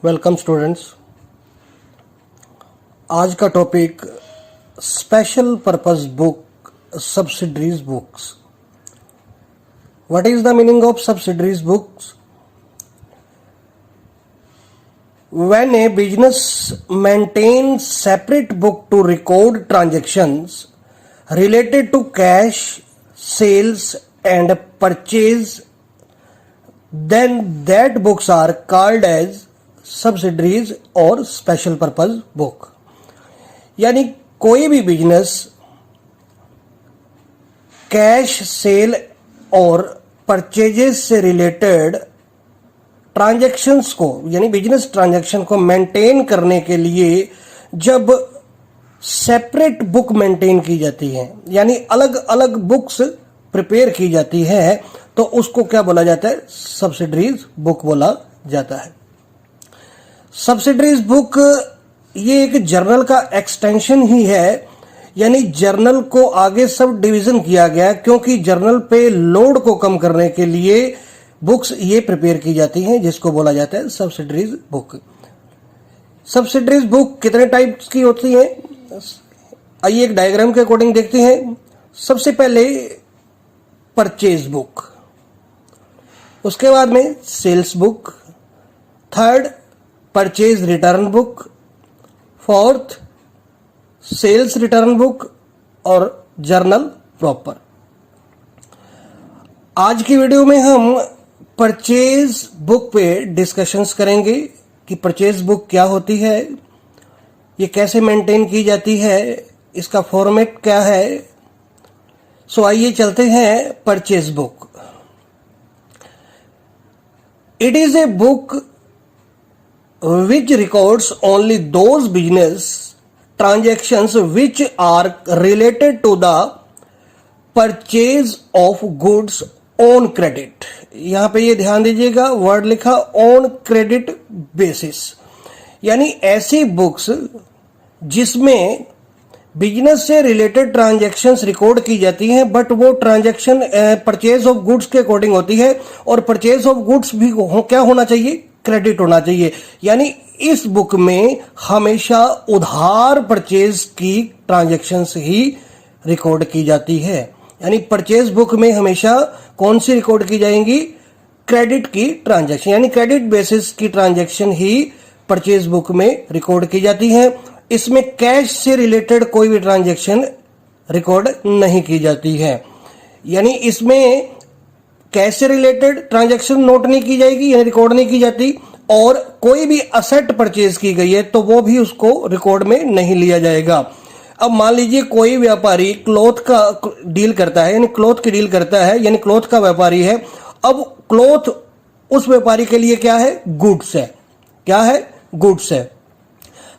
Welcome students. आज का topic special purpose book subsidiaries books. What is the meaning of subsidiaries books? When a business maintains separate book to record transactions related to cash, sales and purchase, then that books are called as subsidiaries और special purpose book। यानी कोई भी business cash, cell और purchases से related transactions को यानी business transaction को maintain करने के लिए जब सेपरेट बुक मेंटेन की जाती है यानी अलग अलग बुक्स प्रिपेयर की जाती है तो उसको क्या बोला जाता है? सब्सिडरीज बुक बोला जाता है। सब्सिडरीज बुक ये एक जर्नल का एक्सटेंशन ही है, यानी जर्नल को आगे सब डिवीजन किया गया क्योंकि जर्नल पे लोड को कम करने के लिए बुक्स ये प्रिपेयर की जाती हैं जिसको बोला जाता है सब्सिडरीज बुक। सब्सिडरीज बुक कितने टाइप्स की होती है? आइए एक डायग्राम के अकॉर्डिंग देखते हैं। सबसे पहले परचेज बुक, उसके बाद में sales book, third purchase return book, fourth sales return book और जर्नल प्रॉपर। आज की वीडियो में हम परचेज बुक पे डिस्कशंस करेंगे कि परचेज बुक क्या होती है, ये कैसे मेंटेन की जाती है, इसका फॉर्मेट क्या है। सो आइए चलते हैं purchase book. It is a book which records only those business transactions which are related to the purchase of goods on credit। यहां पे ये ध्यान दीजिएगा, वर्ड लिखा ऑन क्रेडिट बेसिस, यानी ऐसी बुक्स जिसमें बिजनेस से रिलेटेड ट्रांजैक्शंस रिकॉर्ड की जाती हैं बट वो ट्रांजैक्शन परचेज ऑफ गुड्स के अकॉर्डिंग होती है और परचेज ऑफ गुड्स भी क्या होना चाहिए? क्रेडिट होना चाहिए। यानी इस बुक में हमेशा उधार परचेज की ट्रांजैक्शंस ही रिकॉर्ड की जाती है। यानी परचेज बुक में हमेशा कौन सी रिकॉर्ड की जाएंगी? क्रेडिट की ट्रांजैक्शन, यानी क्रेडिट बेसिस की ट्रांजैक्शन ही परचेज बुक में रिकॉर्ड की जाती है। इसमें कैश से रिलेटेड कोई भी ट्रांजैक्शन रिकॉर्ड नहीं की जाती है, यानी इसमें कैश से रिलेटेड ट्रांजैक्शन नोट नहीं की जाएगी, यानी रिकॉर्ड नहीं की जाती। और कोई भी असेट परचेज की गई है तो वो भी उसको रिकॉर्ड में नहीं लिया जाएगा। अब मान लीजिए कोई व्यापारी क्लॉथ का डील करता है, यानी क्लॉथ की डील करता है, यानी क्लॉथ का व्यापारी है। अब क्लॉथ उस व्यापारी के लिए क्या है? गुड्स है। क्या है? गुड्स है।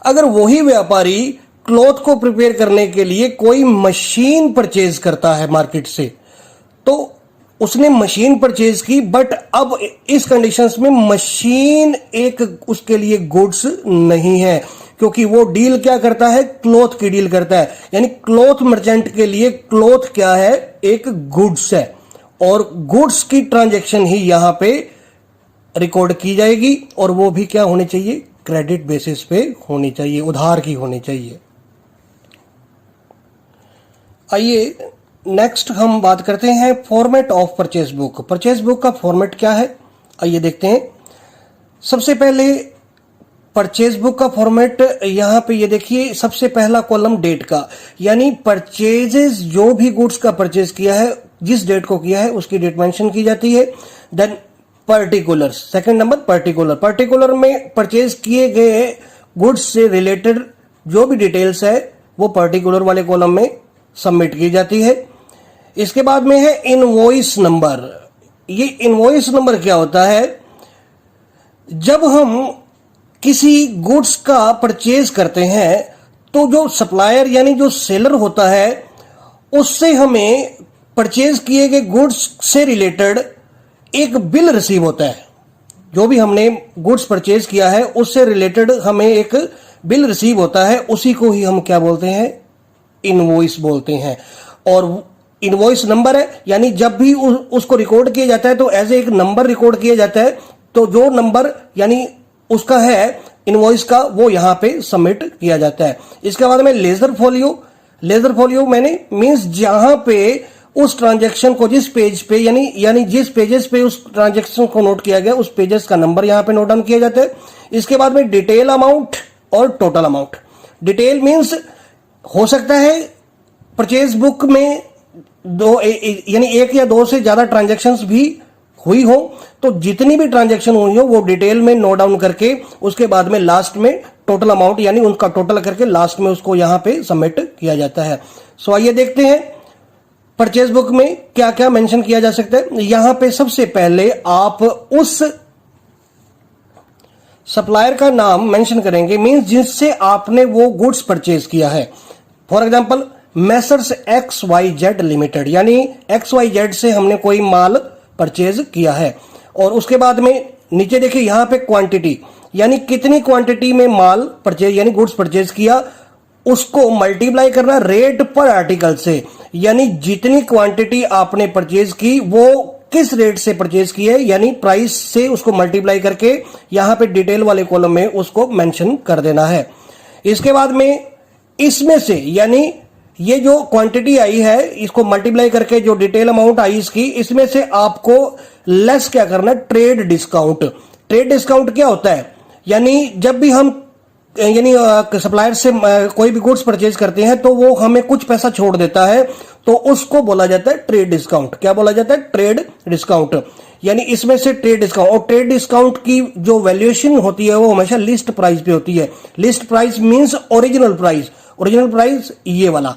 अगर वही व्यापारी क्लॉथ को प्रिपेयर करने के लिए कोई मशीन परचेज करता है मार्केट से, तो उसने मशीन परचेज की बट अब इस कंडीशंस में मशीन एक उसके लिए गुड्स नहीं है क्योंकि वो डील क्या करता है? क्लॉथ की डील करता है। यानी क्लॉथ मर्चेंट के लिए क्लॉथ क्या है? एक गुड्स है और गुड्स की ट्रांजैक्शन ही यहां पे रिकॉर्ड की जाएगी और वो भी क्या होनी चाहिए? क्रेडिट बेसिस पे होनी चाहिए, उधार की होनी चाहिए। आइए नेक्स्ट हम बात करते हैं format of purchase book. Purchase book का फॉर्मेट क्या है आइए देखते हैं। सबसे पहले परचेज बुक का फॉर्मेट यहां पे ये देखिए, सबसे पहला कॉलम डेट का, यानी परचेजेस जो भी गुड्स का परचेज किया है, जिस डेट को किया है उसकी डेट मेंशन की जाती है। Then particular, second number particular. Particular में परचेज किए गए गुड्स से रिलेटेड जो भी डिटेल्स है वो पर्टिकुलर वाले कॉलम में सबमिट की जाती है। इसके बाद में है इनवॉइस नंबर। ये इनवॉइस नंबर क्या होता है? जब हम किसी गुड्स का परचेज करते हैं तो जो सप्लायर यानी जो सेलर होता है उससे हमें परचेज किए गए गुड्स से रिलेटेड एक बिल रिसीव होता है। जो भी हमने गुड्स परचेज किया है उससे रिलेटेड हमें एक बिल रिसीव होता है, उसी को ही हम क्या बोलते हैं? इनवॉइस बोलते हैं। और इनवॉइस नंबर है, यानी जब भी उसको रिकॉर्ड किया जाता है तो एज ए एक नंबर रिकॉर्ड किया जाता है। तो जो नंबर यानी उसका है इनवॉइस का, वो यहाँ पे सबमिट किया जाता है। इसके बाद में लेजर फोलियो मैंने मींस जहां पे उस ट्रांजैक्शन को जिस पेज पे यानी जिस पेजेस पे उस ट्रांजैक्शन को नोट किया गया उस पेजेस का नंबर यहाँ पे नोट डाउन किया जाता है। इसके बाद में डिटेल अमाउंट और टोटल अमाउंट। डिटेल मींस हो सकता है परचेज बुक में यानी एक या दो से ज्यादा ट्रांजैक्शंस भी हुई हो, तो जितनी भी ट्रांजैक्शन हुई हो वो डिटेल में नोट डाउन करके उसके बाद में लास्ट में टोटल अमाउंट यानी उनका टोटल करके लास्ट में उसको यहां पे सबमिट किया जाता है। सो आइए देखते हैं परचेज बुक में क्या क्या मेंशन किया जा सकता है। यहां पे सबसे पहले आप उस सप्लायर का नाम मेंशन करेंगे, मींस जिससे आपने वो गुड्स परचेज किया है। For example Messrs XYZ limited, यानी XYZ से हमने कोई माल परचेज किया है। और उसके बाद में नीचे देखिए यहां पे क्वांटिटी, यानी कितनी क्वांटिटी में माल परचेज यानी गुड्स परचेज किया, उसको मल्टीप्लाई करना रेट पर आर्टिकल से, यानी जितनी क्वांटिटी आपने परचेज की वो किस रेट से परचेज की है, यानी प्राइस से उसको मल्टीप्लाई करके यहां पे डिटेल वाले कॉलम में उसको मेंशन कर देना है। इसके बाद में इसमें से यानी ये जो क्वांटिटी आई है इसको मल्टीप्लाई करके जो डिटेल अमाउंट आई इसकी, इसमें से आपको लेस क्या करना है, ट्रेड डिस्काउंट। ट्रेड डिस्काउंट क्या होता है, यानी जब भी हम यानी सप्लायर से कोई भी गुड्स परचेज करते हैं तो वो हमें कुछ पैसा छोड़ देता है, तो उसको बोला जाता है ट्रेड डिस्काउंट। क्या बोला जाता है, ट्रेड डिस्काउंट। यानी इसमें से ट्रेड डिस्काउंट, और ट्रेड डिस्काउंट की जो वैल्यूएशन होती है वो हमेशा लिस्ट प्राइस पे होती है। List price means original price, original price ये वाला।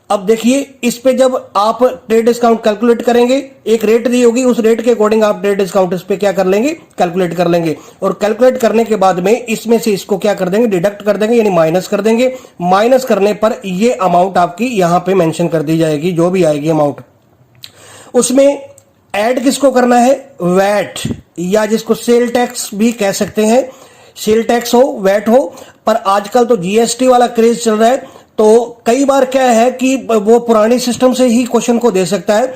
अब देखिए इस पे जब आप ट्रेड डिस्काउंट कैलकुलेट करेंगे, एक रेट दी होगी, उस रेट के अकॉर्डिंग आप ट्रेड डिस्काउंट इस पे क्या कर लेंगे, कैलकुलेट कर लेंगे। और कैलकुलेट करने के बाद में इसमें से इसको क्या कर देंगे, डिडक्ट कर देंगे, यानी माइनस कर देंगे। माइनस करने पर ये अमाउंट आपकी यहां पे मेंशन कर दी जाएगी, जो भी आएगी अमाउंट। उसमें ऐड किसको करना है, वैट, या जिसको सेल टैक्स भी कह सकते हैं। सेल टैक्स हो, वैट हो, पर आजकल तो जीएसटी वाला क्रेज चल रहा है, तो कई बार क्या है कि वो पुराने सिस्टम से ही क्वेश्चन को दे सकता है।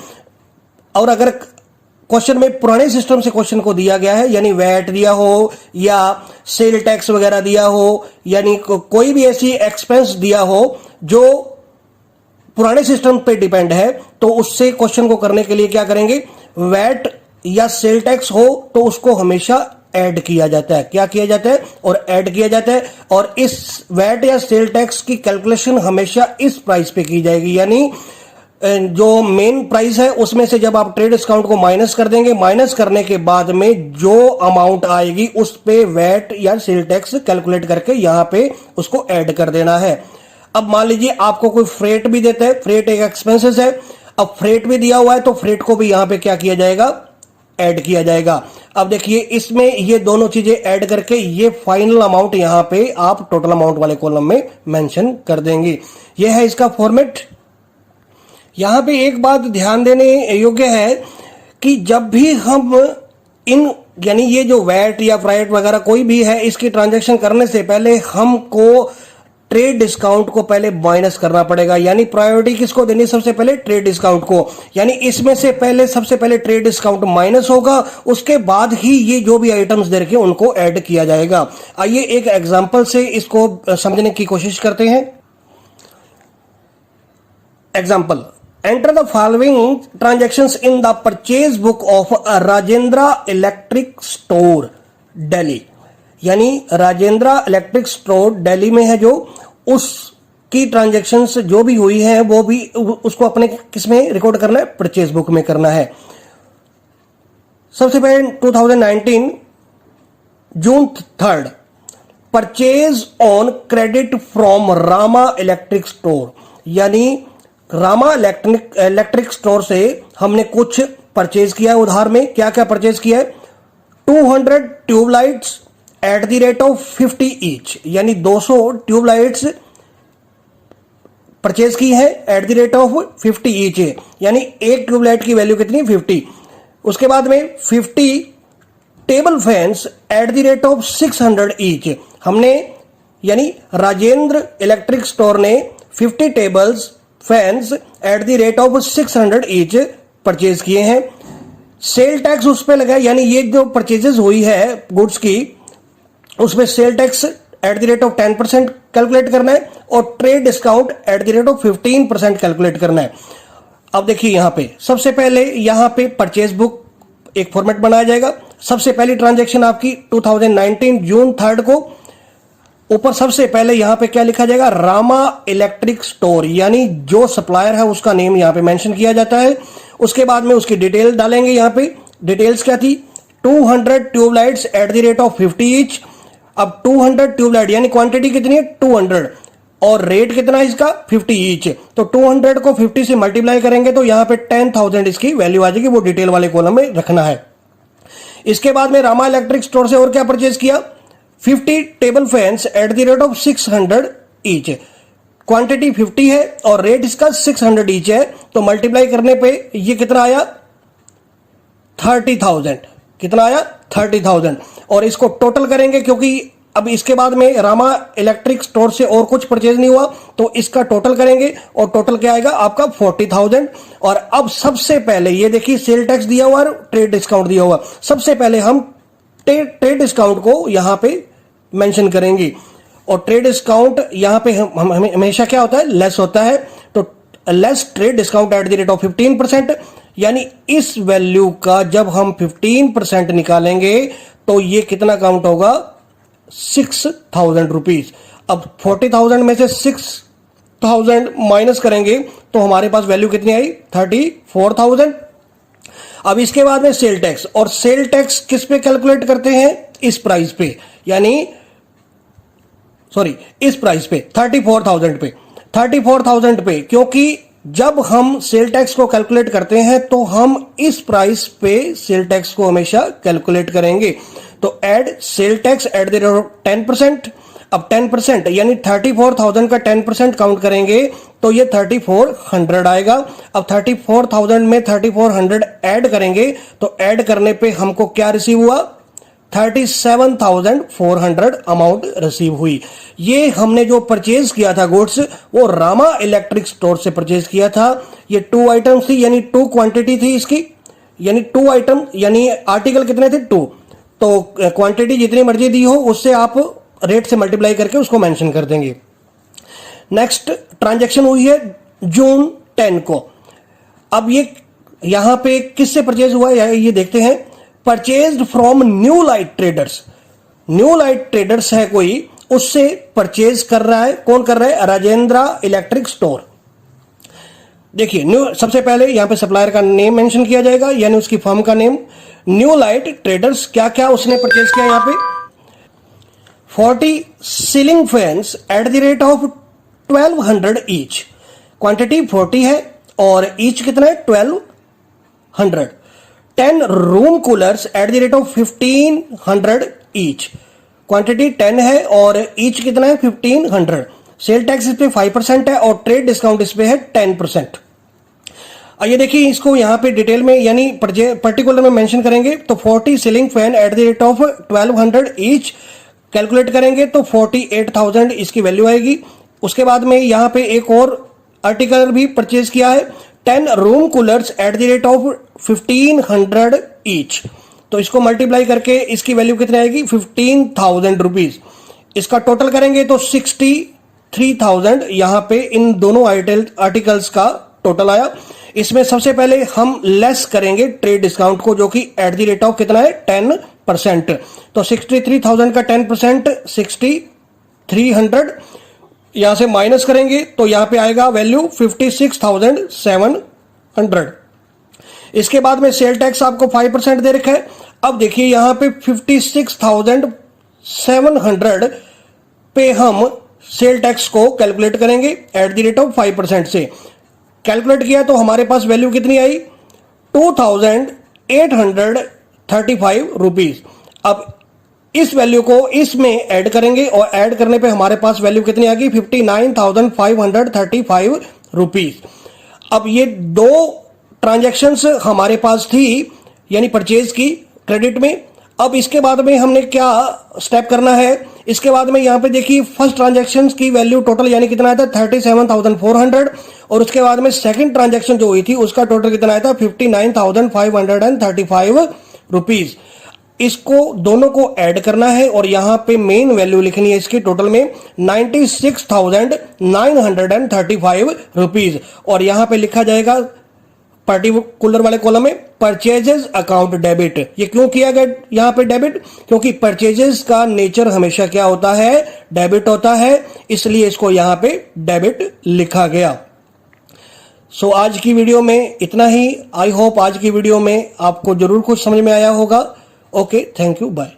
और अगर क्वेश्चन में पुराने सिस्टम से क्वेश्चन को दिया गया है, यानी वैट दिया हो या सेल टैक्स वगैरह दिया हो, यानी कोई भी ऐसी एक्सपेंस दिया हो जो पुराने सिस्टम पे डिपेंड है, तो उससे क्वेश्चन को करने के लिए क्या करेंगे, वैट या सेल टैक्स हो तो उसको हमेशा ऐड किया जाता है। क्या किया जाता है, और ऐड किया जाता है। और इस वैट या सेल टैक्स की कैलकुलेशन हमेशा इस प्राइस पे की जाएगी, यानी जो मेन प्राइस है उसमें से जब आप ट्रेड डिस्काउंट को माइनस कर देंगे, माइनस करने के बाद में जो अमाउंट आएगी उस पे वैट या सेल टैक्स कैलकुलेट करके यहां पे उसको ऐड कर देना है। अब मान लीजिए आपको कोई फ्रेट भी देता है, फ्रेट एक एक्सपेंसेस है, अब फ्रेट भी दिया हुआ है तो फ्रेट को भी यहां पे क्या किया जाएगा, ऐड किया जाएगा। अब देखिए इसमें ये दोनों चीजें ऐड करके ये फाइनल अमाउंट यहां पे आप टोटल अमाउंट वाले कॉलम में मेंशन कर देंगे। ये है इसका फॉर्मेट। यहां पे एक बात ध्यान देने योग्य है कि जब भी हम इन यानी ये जो वैट या फ्राइट वगैरह कोई भी है इसकी ट्रांजैक्शन करने से पहले हमको ट्रेड डिस्काउंट को पहले माइनस करना पड़ेगा, यानी प्रायोरिटी किसको देनी, सबसे पहले ट्रेड डिस्काउंट को। यानी इसमें से पहले सबसे पहले ट्रेड डिस्काउंट माइनस होगा, उसके बाद ही ये जो भी आइटम्स दे रखे उनको ऐड किया जाएगा। आइए एक एग्जांपल से इसको समझने की कोशिश करते हैं। Example, enter the following transactions in the purchase book of Rajendra electric store Delhi, यानी राजेंद्र इलेक्ट्रिक स्टोर दिल्ली में है, जो उसकी ट्रांजैक्शंस जो भी हुई है वो भी उसको अपने किसमें रिकॉर्ड करना है, परचेज बुक में करना है। सबसे पहले 2019 जून 3 purchase on credit from Rama electric store, यानी रामा इलेक्ट्रिक स्टोर से हमने कुछ परचेज किया है उधार में। क्या क्या परचेज किया है, 200 tubelights at the rate of 50 each, यानी 200 ट्यूबलाइट्स परचेज की है at the rate of 50 each है, यानी एक ट्यूबलाइट की वैल्यू कितनी, 50। उसके बाद में 50 table fans at the rate of 600 each, हमने यानी राजेंद्र इलेक्ट्रिक स्टोर ने 50 tables fans at the rate of 600 each purchase किए हैं। सेल टैक्स उस पर लगा, यानी ये जो परचेजेस हुई है गुड्स की उसमें sale tax at the rate of 10% calculate करना है और trade discount at the rate of 15% calculate करना है। अब देखिए यहां पे सबसे पहले यहां पे परचेज बुक एक फॉर्मेट बनाया जाएगा। सबसे पहली ट्रांजैक्शन आपकी 2019 जून 3 को, ऊपर सबसे पहले यहां पे क्या लिखा जाएगा, रामा इलेक्ट्रिक स्टोर, यानी जो सप्लायर है उसका नेम यहां पे मेंशन किया जाता है। उसके बाद में उसकी डिटेल डालेंगे। यहां पे डिटेल्स क्या थी, 200 tubelights at the rate of 50 each. अब 200 ट्यूबलाइट यानी क्वांटिटी कितनी है 200 और रेट कितना है इसका 50 ईच। तो 200 को 50 से मल्टीप्लाई करेंगे तो यहां पे 10,000 इसकी वैल्यू आ जाएगी, वो डिटेल वाले कॉलम में रखना है। इसके बाद में रामा इलेक्ट्रिक स्टोर से और क्या परचेज किया, 50 table fans at the rate of 600 each. Quantity 50 है और रेट इसका 600 ईच है, तो मल्टीप्लाई करने पे ये कितना आया 30,000। कितना आया 30,000। और इसको टोटल करेंगे क्योंकि अब इसके बाद में रामा इलेक्ट्रिक स्टोर से और कुछ परचेज नहीं हुआ, तो इसका टोटल करेंगे और टोटल क्या आएगा आपका 40,000। और अब सबसे पहले ये देखिए सेल टैक्स दिया हुआ और ट्रेड डिस्काउंट दिया हुआ, सबसे पहले हम ट्रेड डिस्काउंट को यहां पे मेंशन करेंगे। और ट्रेड डिस्काउंट यहां पे हम हमेशा क्या होता है, लेस होता है। तो less trade discount at the rate of 15%, यानी इस वैल्यू का जब हम 15% निकालेंगे तो ये कितना काउंट होगा 6,000 रुपीज। अब 40,000 में से 6,000 माइनस करेंगे तो हमारे पास वैल्यू कितनी आई 34,000। अब इसके बाद में सेल टैक्स, और सेल टैक्स किस पे कैलकुलेट करते हैं, इस प्राइस पे, यानी सॉरी इस प्राइस पे 34,000 पे, 34,000 पे, क्योंकि जब हम सेल टैक्स को कैलकुलेट करते हैं तो हम इस प्राइस पे सेल टैक्स को हमेशा कैलकुलेट करेंगे। तो add sale tax at the rate of 10%। अब 10% यानी 34,000 का 10% काउंट करेंगे तो ये 3,400 आएगा। अब 34,000 में 3,400 ऐड करेंगे तो ऐड करने पे हमको क्या रिसीव हुआ 37,400 अमाउंट रिसीव हुई। ये हमने जो परचेज किया था गुड्स वो रामा इलेक्ट्रिक स्टोर से परचेज किया था। ये 2 आइटम्स थी यानी 2 क्वांटिटी थी इसकी, यानी 2 आइटम यानी आर्टिकल कितने थे 2, तो क्वांटिटी जितनी मर्जी दी हो उससे आप रेट से मल्टीप्लाई करके उसको मेंशन कर देंगे। नेक्स्ट ट्रांजैक्शन हुई है जून 10 को। अब ये यहां पे किससे परचेज हुआ है ये देखते हैं, purchased from new light traders. New light traders है कोई, उससे परचेज कर रहा है, कौन कर रहा है, राजेंद्र इलेक्ट्रिक स्टोर। देखिए न्यू, सबसे पहले यहां पे सप्लायर का नेम मेंशन किया जाएगा यानी उसकी फर्म का नेम। न्यू लाइट ट्रेडर्स क्या क्या उसने परचेज किया, यहां पे 40 ceiling fans at the rate of 1200 each. Quantity 40 है और ईच कितना है 1200। 10 room coolers at the rate of 1500 each. Quantity 10 है और ईच कितना है 1500। सेल टैक्स इस पे 5% है और ट्रेड डिस्काउंट इस पे है 10%। ये देखिए इसको यहां पे डिटेल में यानी पर्टिकुलर में मेंशन करेंगे तो 40 ceiling fan at the rate of 1200 each calculate करेंगे तो 48,000 इसकी वैल्यू आएगी। उसके बाद में यहां पे एक और आर्टिकल भी परचेज किया है 10 room coolers at the rate of 1500 each. तो इसको मल्टीप्लाई करके इसकी वैल्यू कितनी आएगी 15,000 रुपीज। इसका टोटल करेंगे तो 63,000 यहां पे इन दोनों आर्टिकल्स का टोटल आया। इसमें सबसे पहले हम लेस करेंगे ट्रेड डिस्काउंट को जो कि एट द रेट ऑफ कितना है 10%। तो 63,000 का 10% 6,300 यहां से माइनस करेंगे तो यहां पे आएगा वैल्यू 56,700। इसके बाद में सेल टैक्स आपको 5% दे रखा है। अब देखिए यहां पे 56,700 पे हम सेल टैक्स को कैलकुलेट करेंगे एट द रेट ऑफ 5% से। कैलकुलेट किया तो हमारे पास वैल्यू कितनी आई 2,835 रुपीज। अब इस वैल्यू को इसमें ऐड करेंगे और ऐड करने पे हमारे पास वैल्यू कितनी आ गई 59,535 रुपीज। अब ये दो ट्रांजैक्शंस हमारे पास थी यानी परचेज की क्रेडिट में। अब इसके बाद में हमने क्या स्टेप करना है, इसके बाद में यहां पे देखिए फर्स्ट ट्रांजैक्शन की वैल्यू टोटल यानी कितना आया था 37,400 और उसके बाद में सेकंड ट्रांजैक्शन जो हुई थी उसका टोटल कितना आया था 59,535 रुपीज। इसको दोनों को ऐड करना है और यहां पे मेन वैल्यू लिखनी है इसकी टोटल में 96,935 रुपीज, और यहां पे लिखा जाएगा पर्टिकुलर वाले कॉलम में परचेजेस अकाउंट डेबिट। ये क्यों किया गया यहां पे डेबिट? क्योंकि परचेजेस का नेचर हमेशा क्या होता है? डेबिट होता है, इसलिए इसको यहां पे डेबिट लिखा गया। सो आज की वीडियो में इतना ही। आई होप आज की वीडियो में आपको जरूर कुछ समझ में आया होगा। Okay, thank you, bye.